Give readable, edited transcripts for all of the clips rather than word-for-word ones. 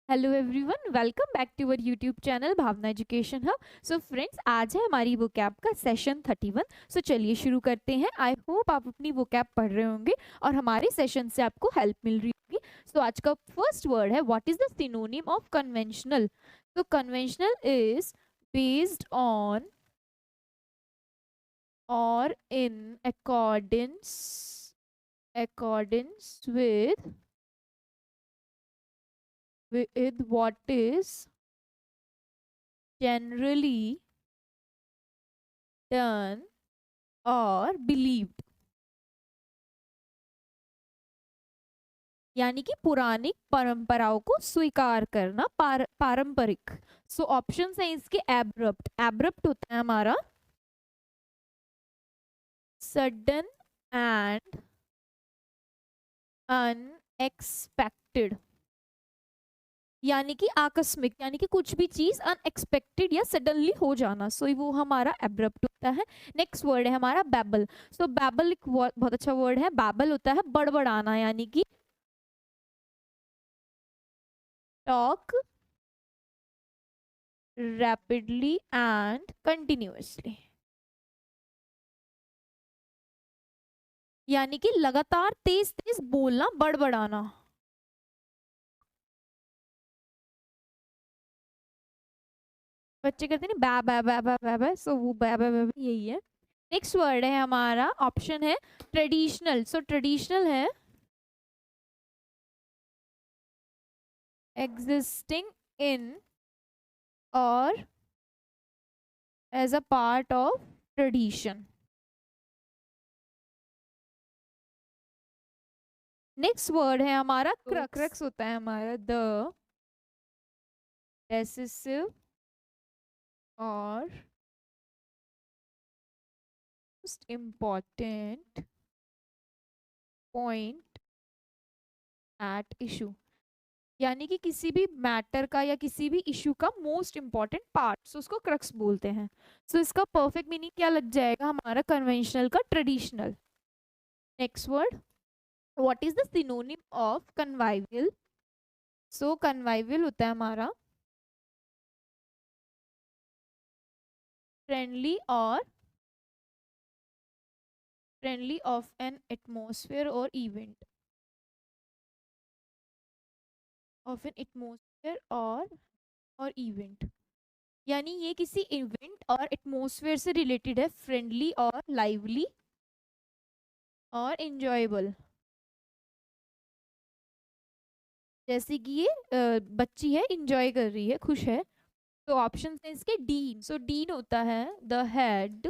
Hello everyone, welcome back to our YouTube channel Bhavna education hub. So friends, आज है हमारी vocab का session 31। सो चलिए शुरू करते हैं। आई होप आप अपनी वोकैब पढ़ रहे होंगे और हमारे सेशन से आपको हेल्प मिल रही होगी। सो आज का फर्स्ट वर्ड है, what is the synonym of conventional. तो कन्वेंशनल इज बेस्ड ऑन और इन accordance with what is generally done or believed। यानी कि पुरानी परंपराओं को स्वीकार करना, पारंपरिक। सो ऑप्शन है इसके एब्रप्ट। एब्रप्ट होता है हमारा सडन एंड अनएक्सपेक्टेड, यानी कि आकस्मिक, यानी कि कुछ भी चीज अनएक्सपेक्टेड या सडनली हो जाना। सो वो हमारा एब्रप्ट होता है। नेक्स्ट वर्ड है हमारा बैबल। सो बैबल एक बहुत अच्छा वर्ड है। बैबल होता है बड़बड़ाना, यानी कि टॉक rapidly and continuously, यानी कि लगातार तेज तेज बोलना, बड़बड़ाना। बच्चे कहते हैं ना बै बै बै बै बै बै, सो वो बै बै बै बै यही है। नेक्स्ट वर्ड है हमारा, ऑप्शन है ट्रेडिशनल। सो ट्रेडिशनल है existing in or as a part of tradition. Next word है हमारा क्रक्स। क्रक्स होता है हमारा the decisive or most important point at issue, यानी कि किसी भी मैटर का या किसी भी इशू का मोस्ट इंपॉर्टेंट पार्ट, सो उसको क्रक्स बोलते हैं। सो इसका परफेक्ट मीनिंग क्या लग जाएगा हमारा कन्वेंशनल का traditional. Next word, what is the synonym of convivial. So convivial होता है हमारा फ्रेंडली ऑफ एन एटमोसफेयर और इवेंट, ऑफ एन एटमोसफेयर और इवेंट, यानी ये किसी इवेंट और एटमोसफेयर से रिलेटेड है। फ्रेंडली और लाइवली और इंजॉयबल, जैसे कि ये बच्ची है, इंजॉय कर रही है, खुश है। तो ऑप्शन है इसके डीन। सो डीन होता है the head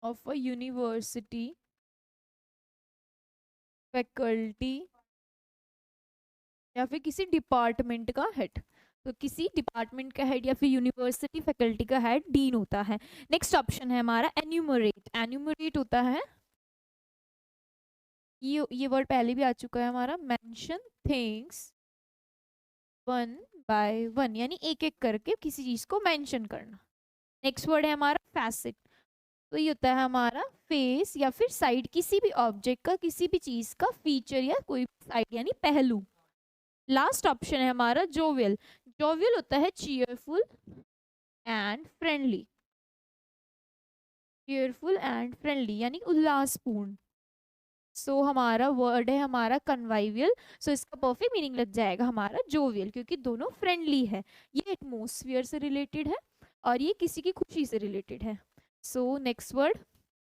of a university, faculty या फिर किसी डिपार्टमेंट का हेड। तो किसी डिपार्टमेंट का हेड या फिर यूनिवर्सिटी फैकल्टी का हेड डीन होता है। नेक्स्ट ऑप्शन है हमारा एन्यूमरेट। एन्यूमरेट होता है, ये वर्ड पहले भी आ चुका है हमारा, mention things one by one, यानी एक एक करके किसी चीज को मेंशन करना। नेक्स्ट वर्ड है हमारा फैसेट। तो ये होता है हमारा फेस या फिर साइड, किसी भी ऑब्जेक्ट का, किसी भी चीज का फीचर या कोई भी साइड यानी पहलू। लास्ट ऑप्शन है हमारा जोवियल। जोवियल होता है cheerful and friendly, cheerful and friendly यानी उल्लासपूर्ण। सो हमारा वर्ड है हमारा कन्वाइवियल। सो इसका परफेक्ट मीनिंग लग जाएगा हमारा जोवियल, क्योंकि दोनों फ्रेंडली है। ये एटमोसफियर से रिलेटेड है और ये किसी की खुशी से रिलेटेड है। So next word,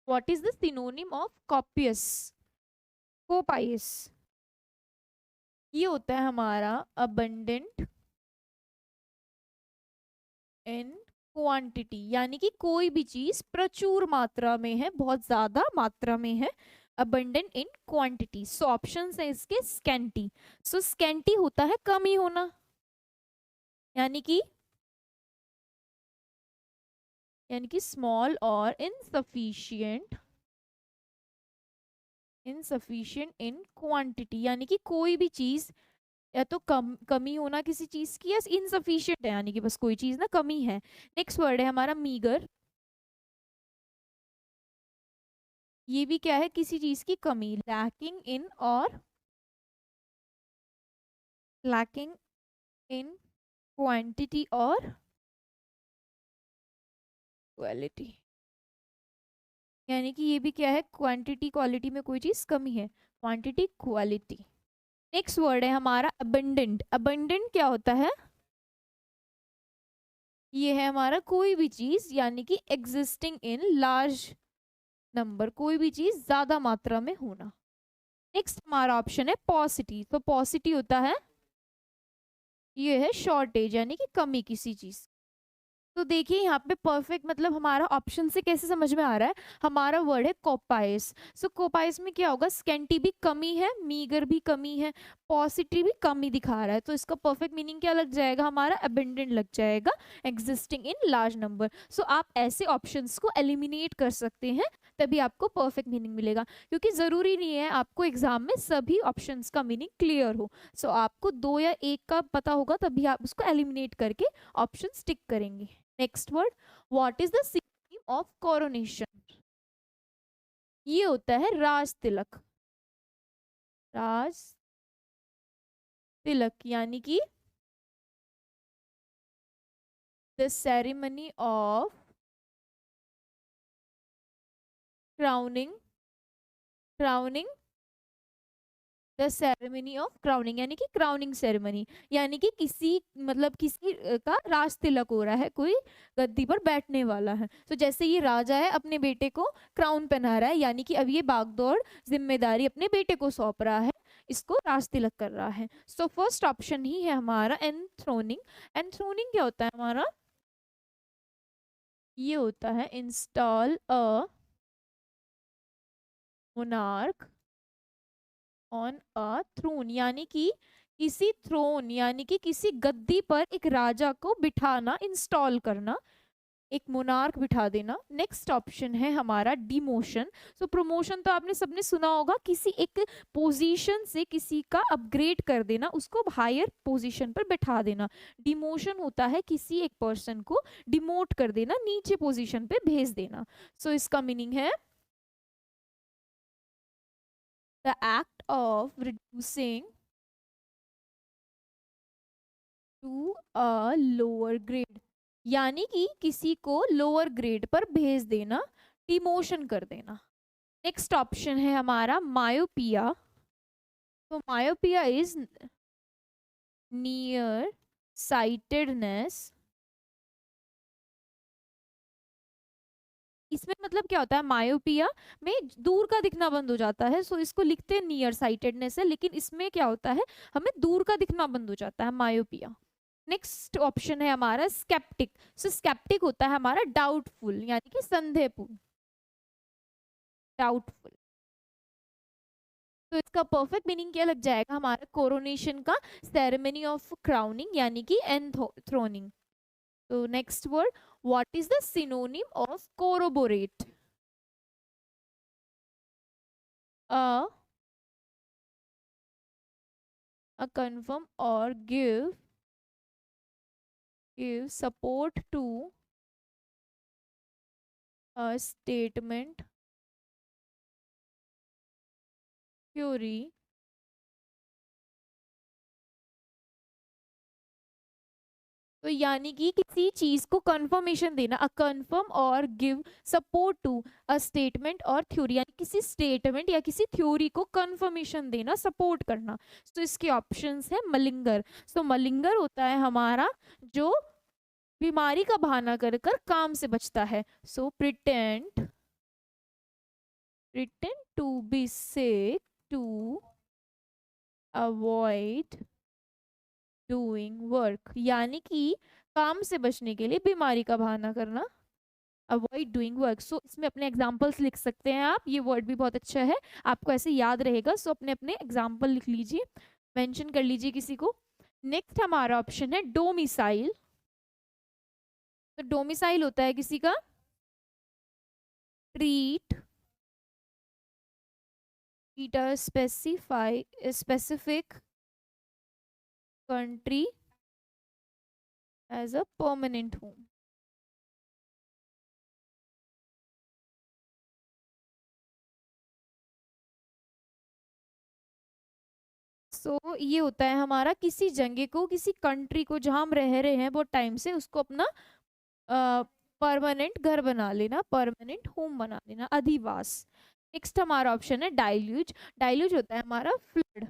what is the synonym of copious. Coppice, ये होता है हमारा अबंडेंट इन क्वांटिटी, यानी कि कोई भी चीज प्रचुर मात्रा में है, बहुत ज्यादा मात्रा में है। Abundant in quantity. So option है इसके स्कैंटी। सो स्कैंटी होता है कम ही होना, यानी कि स्मॉल और इनसफिशिएंट इन क्वांटिटी, यानी कि कोई भी चीज या तो कमी होना किसी चीज की, या इनसफिशिएंट है यानी कि बस कोई चीज ना कमी है। नेक्स्ट वर्ड है हमारा मीगर। ये भी क्या है, किसी चीज की कमी, लैकिंग इन और lacking in quantity और क्वालिटी, यानी कि ये भी क्या है, क्वांटिटी क्वालिटी में कोई चीज कमी है, क्वांटिटी क्वालिटी। नेक्स्ट वर्ड है हमारा अबंडेंट। अबंडेंट क्या होता है, ये है हमारा कोई भी चीज, यानी कि एग्जिस्टिंग इन लार्ज नंबर, कोई भी चीज ज्यादा मात्रा में होना। नेक्स्ट हमारा ऑप्शन है पॉसिटी। तो पॉसिटी होता है, ये है शॉर्टेज, यानी कि कमी किसी चीज। तो देखिए यहाँ पे परफेक्ट मतलब हमारा ऑप्शन से कैसे समझ में आ रहा है, हमारा वर्ड है कोपाइस। सो कोपाइस में क्या होगा, स्कैंटी भी कमी है, मीगर भी कमी है, पॉसिटिव भी कमी दिखा रहा है। तो इसका परफेक्ट मीनिंग क्या लग जाएगा, हमारा अबेंडेंट लग जाएगा, एग्जिस्टिंग इन लार्ज नंबर। सो आप ऐसे ऑप्शंस को एलिमिनेट कर सकते हैं, तभी आपको परफेक्ट मीनिंग मिलेगा, क्योंकि जरूरी नहीं है आपको एग्जाम में सभी ऑप्शंस का मीनिंग क्लियर हो। सो आपको दो या एक का पता होगा, तभी आप उसको एलिमिनेट करके ऑप्शन टिक करेंगे। Next word, what is the synonym of coronation. ये होता है राज तिलक। राज तिलक यानी कि the ceremony of crowning, crowning, the ceremony of crowning यानी कि क्राउनिंग सेरेमनी, यानी कि किसी मतलब किसी का राज तिलक हो रहा है, कोई गद्दी पर बैठने वाला है। तो जैसे ये राजा है अपने बेटे को क्राउन पहना रहा है, यानी कि अब ये बागडोर जिम्मेदारी अपने बेटे को सौंप रहा है, इसको राज तिलक कर रहा है। सो फर्स्ट ऑप्शन ही है हमारा एंथ्रोनिंग। एंथ्रोनिंग क्या होता है हमारा, ये होता है install a monarch on a throne, यानी कि किसी थ्रोन यानी कि किसी गद्दी पर एक राजा को बिठाना, इंस्टॉल करना, एक मोनार्क बिठा देना। नेक्स्ट ऑप्शन है हमारा डिमोशन। सो प्रमोशन तो आपने सबने सुना होगा, किसी एक पोजीशन से किसी का अपग्रेड कर देना, उसको हायर पोजीशन पर बिठा देना। डिमोशन होता है किसी एक पर्सन को डिमोट कर देना, नीचे पोजीशन पे भेज देना। सो इसका मीनिंग है the act of reducing to a lower grade, यानी कि किसी को लोअर ग्रेड पर भेज देना, डिमोशन कर देना। नेक्स्ट ऑप्शन है हमारा मायोपिया। तो मायोपिया इज नियर साइटेडनेस, इसमें मतलब क्या होता है, मायोपिया में दूर का दिखना बंद हो जाता है, सो इसको लिखते हैं नियर साइटेडनेस है, लेकिन इसमें क्या होता है, हमें दूर का दिखना बंद हो जाता है, मायोपिया। नेक्स्ट ऑप्शन है हमारा स्केप्टिक। सो स्केप्टिक होता है हमारा डाउटफुल, यानी कि संदेहपूर्ण, डाउटफुल। तो इसका परफेक्ट मीनिंग क्या लग जाएगा हमारा, कोरोनेशन का सेरेमनी ऑफ क्राउनिंग यानी कि एंथ्रोनिंग। तो next word, what is the synonym of corroborate. Uh confirm or give support to a statement, theory, तो यानी कि किसी चीज को कंफर्मेशन देना, a confirm or give support to a statement or theory, यानी किसी स्टेटमेंट या किसी थ्योरी को कंफर्मेशन देना, सपोर्ट करना। तो इसके ऑप्शंस है मलिंगर। सो मलिंगर होता है हमारा जो बीमारी का बहाना कर कर काम से बचता है। So pretend, pretend to be sick to avoid doing work, यानी कि काम से बचने के लिए बीमारी का बहाना करना, अवॉइड डूइंग वर्क। सो इसमें अपने एग्जाम्पल्स लिख सकते हैं आप, ये वर्ड भी बहुत अच्छा है, आपको ऐसे याद रहेगा। सो अपने अपने एग्जाम्पल लिख लीजिए, मेंशन कर लीजिए किसी को। नेक्स्ट हमारा ऑप्शन है डोमिसाइल। तो डोमिसाइल होता है किसी का treat, treat a specific country as a permanent home. So ये होता है हमारा किसी जगह को, किसी कंट्री को जहाँ हम रह रहे हैं बहुत टाइम से, उसको अपना परमानेंट घर बना लेना, परमानेंट होम बना लेना, अधिवास। नेक्स्ट हमारा ऑप्शन है डाइल्यूज। डाइल्यूज होता है हमारा फ्लड।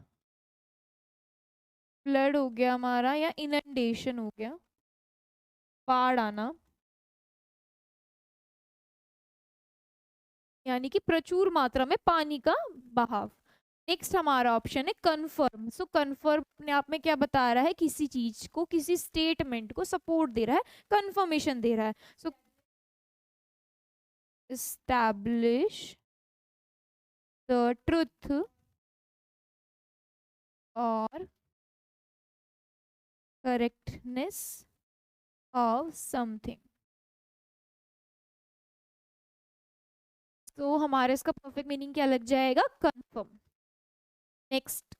फ्लड हो गया हमारा, या इनंडेशन हो गया, बाढ़ आना, यानी कि प्रचुर मात्रा में पानी का बहाव। नेक्स्ट हमारा ऑप्शन है कन्फर्म। सो कन्फर्म अपने आप में क्या बता रहा है, किसी चीज को, किसी स्टेटमेंट को सपोर्ट दे रहा है, कंफर्मेशन दे रहा है। सो एस्टैब्लिश द ट्रुथ और करेक्टनेस ऑफ समथिंग। तो हमारे इसका परफेक्ट मीनिंग क्या लग जाएगा, कंफर्म। नेक्स्ट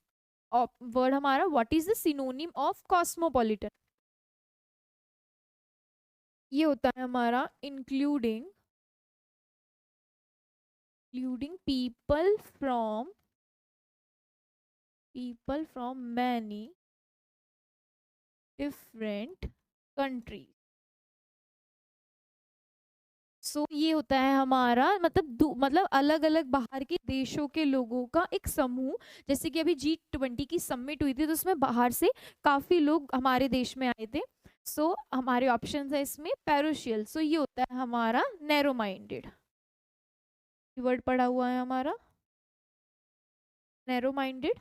वर्ड हमारा, what is the synonym of cosmopolitan. ये होता है हमारा including, including people from many different countries। सो ये होता है हमारा मतलब अलग अलग बाहर के देशों के लोगों का एक समूह। जैसे कि अभी G20 की समिट हुई थी, तो उसमें बाहर से काफी लोग हमारे देश में आए थे। सो हमारे ऑप्शन है इसमें पैरोशियल। सो ये होता है हमारा नैरो माइंडेड। वर्ड पढ़ा हुआ है हमारा नैरो माइंडेड।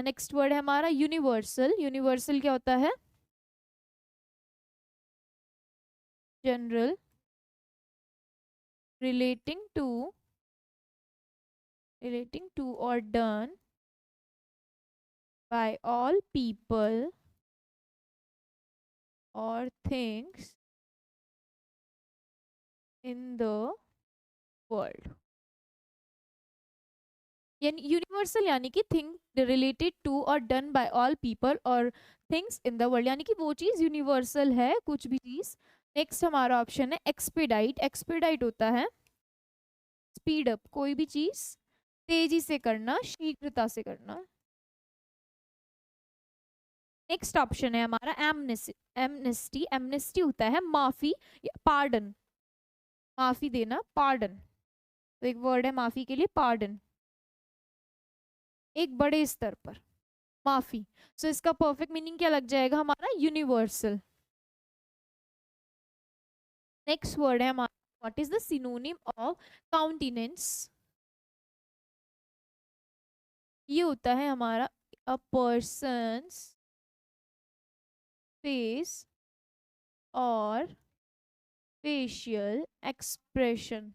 नेक्स्ट वर्ड है हमारा यूनिवर्सल। यूनिवर्सल क्या होता है, general, relating to or done by all people or things in the world। यानी यूनिवर्सल यानी कि थिंग रिलेटेड टू और डन बाय ऑल पीपल और थिंग्स इन द वर्ल्ड, यानी कि वो चीज यूनिवर्सल है, कुछ भी चीज। नेक्स्ट हमारा ऑप्शन है एक्सपीडाइट। एक्सपीडाइट होता है स्पीड अप, कोई भी चीज तेजी से करना, शीघ्रता से करना। नेक्स्ट ऑप्शन है हमारा एमनेस्टी। एमनेस्टी, एमनेस्टी होता है माफी या पार्डन, माफी देना, पार्डन। तो एक वर्ड है माफी के लिए, पार्डन, एक बड़े स्तर पर माफी। सो इसका परफेक्ट मीनिंग क्या लग जाएगा हमारा, यूनिवर्सल। नेक्स्ट वर्ड है हमारा, what is the synonym of countenance. ये होता है हमारा अ पर्सन्स फेस और फेशियल एक्सप्रेशन,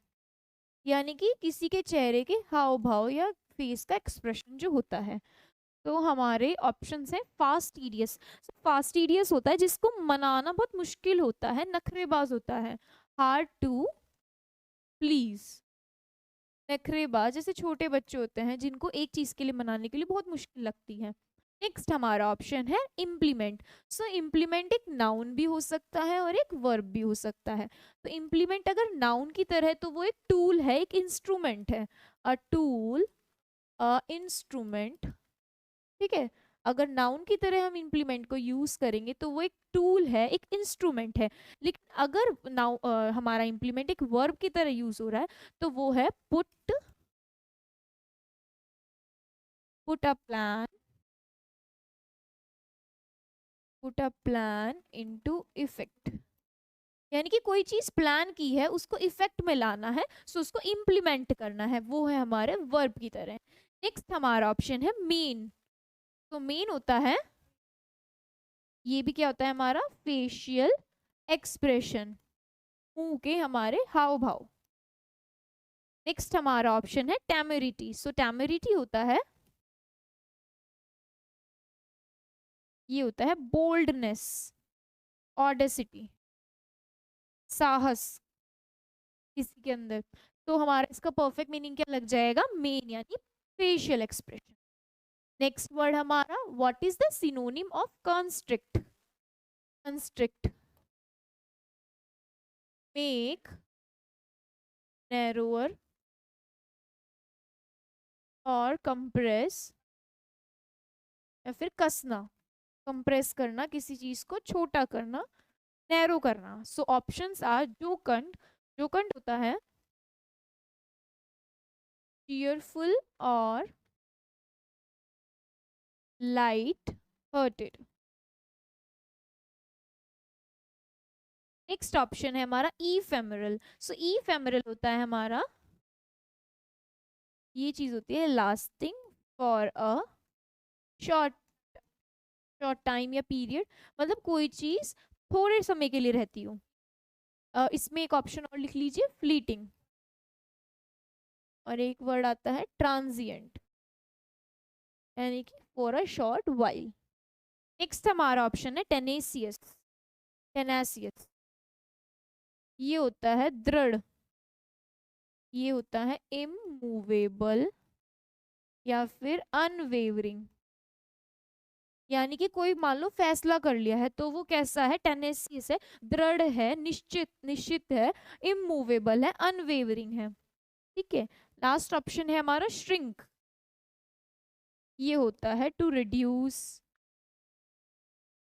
यानी कि किसी के चेहरे के हाव भाव या फेस का एक्सप्रेशन जो होता है। तो हमारे ऑप्शन है फास्टिडियस। फास्टिडियस होता है जिसको मनाना बहुत मुश्किल होता है, नखरेबाज होता है, हार्ड टू प्लीज। नखरेबाज जैसे छोटे बच्चे होते हैं जिनको एक चीज के लिए मनाने के लिए बहुत मुश्किल लगती है। नेक्स्ट हमारा ऑप्शन है इम्प्लीमेंट। सो इम्प्लीमेंट एक नाउन भी हो सकता है और एक वर्ब भी हो सकता है। तो इम्प्लीमेंट अगर नाउन की तरह है तो वो एक टूल है, एक इंस्ट्रूमेंट है, अ टूल, अ इंस्ट्रूमेंट। ठीक है, अगर नाउन की तरह हम इम्प्लीमेंट को यूज करेंगे तो वो एक टूल है, एक इंस्ट्रूमेंट है। लेकिन अगर हमारा इम्प्लीमेंट एक वर्ब की तरह यूज हो रहा है तो वो है put, put a plan, put a plan into effect. यानी कि कोई चीज प्लान की है उसको इफेक्ट में लाना है, सो उसको इम्प्लीमेंट करना है, वो है हमारे वर्ब की तरह। नेक्स्ट हमारा ऑप्शन है मेन। तो मेन होता है, ये भी क्या होता है हमारा, फेशियल एक्सप्रेशन, मुंह के हमारे हाव भाव। नेक्स्ट हमारा ऑप्शन है टेमेरिटी। सो टेमेरिटी होता है, ये होता है बोल्डनेस, ऑडेसिटी, साहस किसी के अंदर। तो हमारा इसका परफेक्ट मीनिंग क्या लग जाएगा, मेन यानी फेशियल एक्सप्रेशन। नेक्स्ट वर्ड हमारा, what is the synonym of constrict. Constrict, make narrower और कंप्रेस या फिर कसना, कंप्रेस करना, किसी चीज को छोटा करना, नैरो करना. सो ऑप्शंस आर जोकंड. जोकंड होता है cheerful और लाइट हार्टेड. नेक्स्ट ऑप्शन है हमारा ईफेमरल. सो ईफेमरल होता है हमारा, ये चीज होती है lasting for a short short time या पीरियड, मतलब कोई चीज थोड़े समय के लिए रहती हो. इसमें एक ऑप्शन और लिख लीजिए, फ्लीटिंग. और एक वर्ड आता है ट्रांजिएंट, यानी कि for a short while. Next हमारा ऑप्शन है टेनेसियस. टेनेसियस ये होता है दृढ़. ये होता है इमूवेबल या फिर अनवेवरिंग. यानी कि कोई मान लो फैसला कर लिया है तो वो कैसा है, टेनेसियस है, दृढ़ है, निश्चित निश्चित है, इमूवेबल है, अनवेवरिंग है. ठीक है. लास्ट ऑप्शन है हमारा श्रिंक. ये होता है टू रिड्यूस,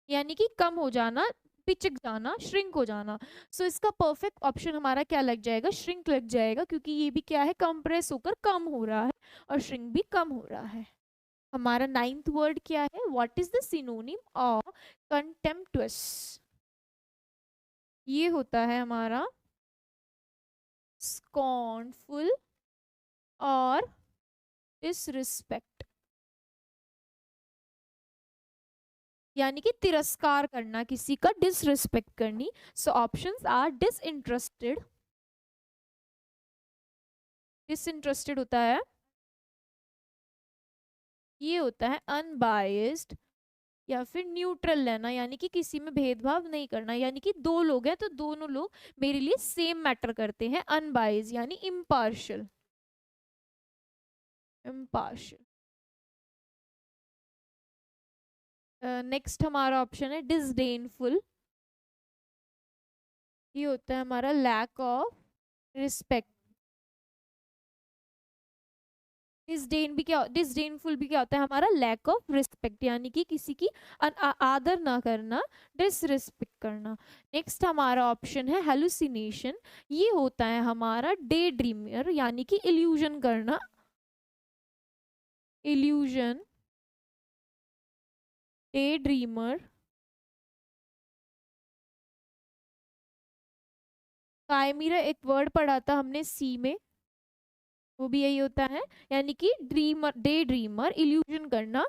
यानी कि कम हो जाना, पिचक जाना, श्रिंक हो जाना. सो इसका परफेक्ट ऑप्शन हमारा क्या लग जाएगा, श्रिंक लग जाएगा, क्योंकि ये भी क्या है, कंप्रेस होकर कम हो रहा है और श्रिंक भी कम हो रहा है. हमारा नाइन्थ वर्ड क्या है, what is the synonym of contemptuous. ये होता है हमारा स्कॉर्नफुल और डिसरिस्पेक्ट, यानी कि तिरस्कार करना, किसी का डिसरिस्पेक्ट करनी. So options are disinterested. Disinterested होता है, ये होता है अनबायस्ड या फिर न्यूट्रल लेना, यानी कि किसी में भेदभाव नहीं करना, यानी कि दो लोग हैं तो दोनों लोग मेरे लिए सेम मैटर करते हैं. अनबायस्ड यानी इम्पार्शियल. इम्पार्शियल. नेक्स्ट हमारा ऑप्शन है डिसडेनफुल. ये होता है हमारा लैक ऑफ रिस्पेक्ट. डिसडेनफुल भी क्या होता है हमारा, लैक ऑफ रिस्पेक्ट, यानी कि किसी की आदर ना करना, डिसरिस्पेक्ट करना. नेक्स्ट हमारा ऑप्शन है हेलुसिनेशन. ये होता है हमारा डे ड्रीमर, यानी कि इल्यूजन करना. Illusion, day dreamer. कायमीरा एक वर्ड पढ़ा था हमने सी में, वो भी यही होता है, यानी कि ड्रीमर, डे ड्रीमर, इल्यूजन करना,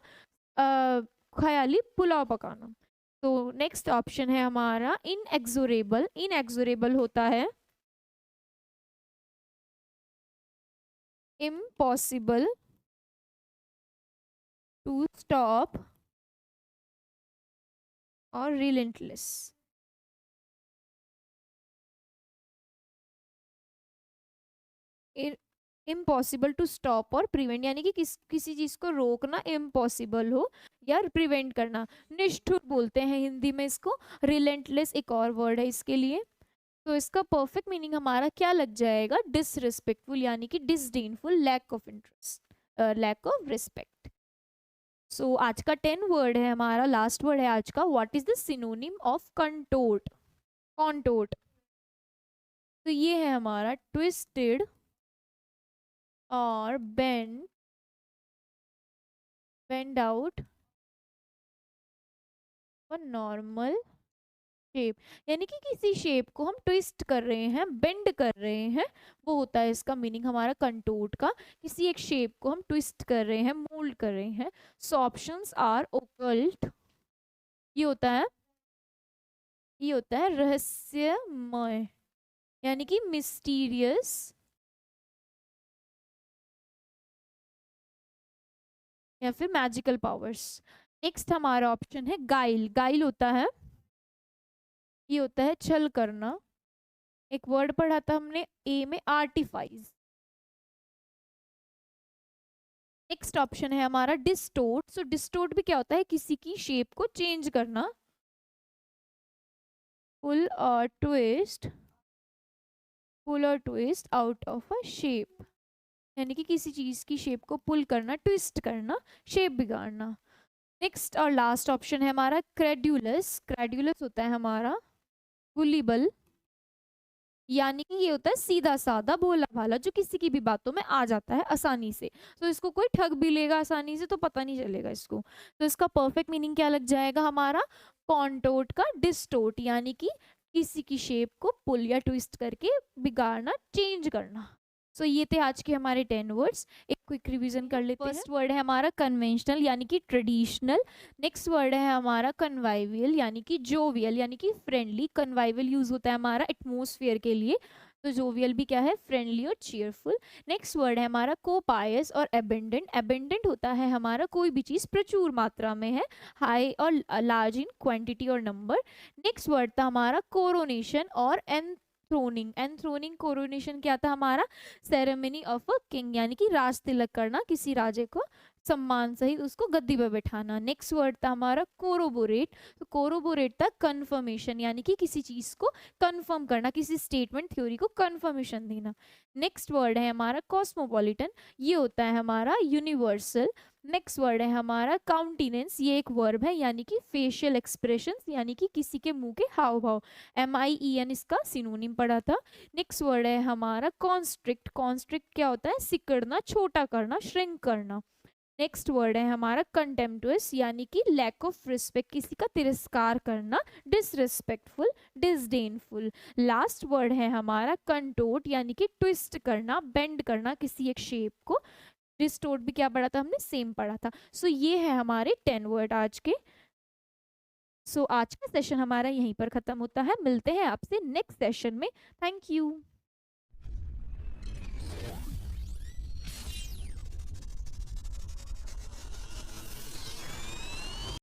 ख्याली पुलाव पकाना. तो नेक्स्ट ऑप्शन है हमारा इनएक्सोरेबल. इनएक्सोरेबल होता है इम्पॉसिबल टू स्टॉप और रिलेंटलेस. इम्पॉसिबल टू स्टॉप और प्रिवेंट, यानी कि किसी चीज को रोकना इम्पॉसिबल हो या प्रिवेंट करना. निष्ठुर बोलते हैं हिंदी में इसको. रिलेंटलेस एक और वर्ड है इसके लिए. तो इसका परफेक्ट मीनिंग हमारा क्या लग जाएगा, डिसरिस्पेक्टफुल, यानी कि disdainful, lack of interest, lack of respect. So आज का 10 वर्ड है हमारा, लास्ट वर्ड है आज का, what is the synonym of contort. Contort. तो ये है हमारा ट्विस्टेड और बेंड आउट और नॉर्मल शेप, यानी कि किसी शेप को हम ट्विस्ट कर रहे हैं, बेंड कर रहे हैं, वो होता है इसका मीनिंग हमारा कंटोर्ट का. किसी एक शेप को हम ट्विस्ट कर रहे हैं, मोल्ड कर रहे हैं. So options are occult. ये होता है, ये होता है रहस्यमय, यानी कि मिस्टीरियस, या फिर मैजिकल पावर्स. नेक्स्ट हमारा ऑप्शन है गाइल. गाइल होता है, ये होता है छल करना. एक वर्ड पढ़ा था हमने ए में, आर्टिफाइस. नेक्स्ट ऑप्शन है हमारा डिस्टोर्ट. सो डिस्टोर्ट भी क्या होता है, किसी की शेप को चेंज करना. पुल और ट्विस्ट, पुल और twist out of a shape, यानी कि किसी चीज की शेप को पुल करना, ट्विस्ट करना, शेप बिगाड़ना. नेक्स्ट और लास्ट ऑप्शन है हमारा क्रेड्यूलस। क्रेड्यूलस होता है हमारा गुलिबल, यानी कि ये होता है सीधा साधा भोला भाला जो किसी की भी बातों में आ जाता है आसानी से। तो इसको कोई ठग भी लेगा आसानी से तो पता नहीं चलेगा इसको। तो इसका परफेक्ट मीनिंग क्या लग जाएगा हमारा, कॉन्टोर्ट का डिस्टोर्ट, यानी कि किसी की शेप को पुल या ट्विस्ट करके बिगाड़ना, चेंज करना। सो ये थे आज के हमारे 10 वर्ड्स। एक क्विक रिवीजन कर लेते हैं। फर्स्ट वर्ड है हमारा कन्वेंशनल यानी कि ट्रेडिशनल। नेक्स्ट वर्ड है हमारा कन्वाइवियल यानी कि जोवियल यानी कि फ्रेंडली। कन्वाइवियल यूज होता है हमारा एटमोसफियर के लिए, तो जोवियल भी क्या है, फ्रेंडली और चीयरफुल। नेक्स्ट वर्ड है हमारा कोपायस और एबेंडेंट। एबेंडेंट होता है हमारा कोई भी चीज़ प्रचुर मात्रा में है, हाई और लार्ज इन क्वांटिटी और नंबर। नेक्स्ट वर्ड था हमारा कोरोनेशन और एनथ्रोनिंग। एनथ्रोनिंग कोरोनेशन क्या था हमारा, सेरेमनी ऑफ अ किंग यानी कि राज तिलक करना, किसी राजे को सम्मान सहित उसको गद्दी पर बैठाना। नेक्स्ट वर्ड था हमारा कोरोबोरेट। तो कोरोबोरेट था कंफर्मेशन यानी कि किसी चीज को कंफर्म करना, किसी स्टेटमेंट थ्योरी को कंफर्मेशन देना। नेक्स्ट वर्ड है हमारा कॉस्मोपॉलिटन, ये होता है हमारा यूनिवर्सल। नेक्स्ट वर्ड है हमारा काउंटिनेंस, ये एक वर्ब है यानी कि फेशियल एक्सप्रेशंस यानी कि किसी के मुंह के हाव भाव। MIEN इसका सिनोनिम पड़ा था। नेक्स्ट वर्ड है हमारा कॉन्स्ट्रिक्ट। कॉन्स्ट्रिक्ट क्या होता है, सिकड़ना, छोटा करना, श्रिंक करना। नेक्स्ट वर्ड है हमारा कंटेम्प्टुअस यानी कि लैक ऑफ रिस्पेक्ट, किसी का तिरस्कार करना, डिसरिस्पेक्टफुल, डिसडेनफुल। लास्ट वर्ड है हमारा कंटोर्ट यानी कि ट्विस्ट करना, बेंड करना किसी एक शेप को। डिस्टोर्ट भी क्या पढ़ा था हमने, सेम पढ़ा था। सो ये है हमारे 10 वर्ड आज के। सो आज का सेशन हमारा यहीं पर खत्म होता है, मिलते हैं आपसे नेक्स्ट सेशन में। Thank you.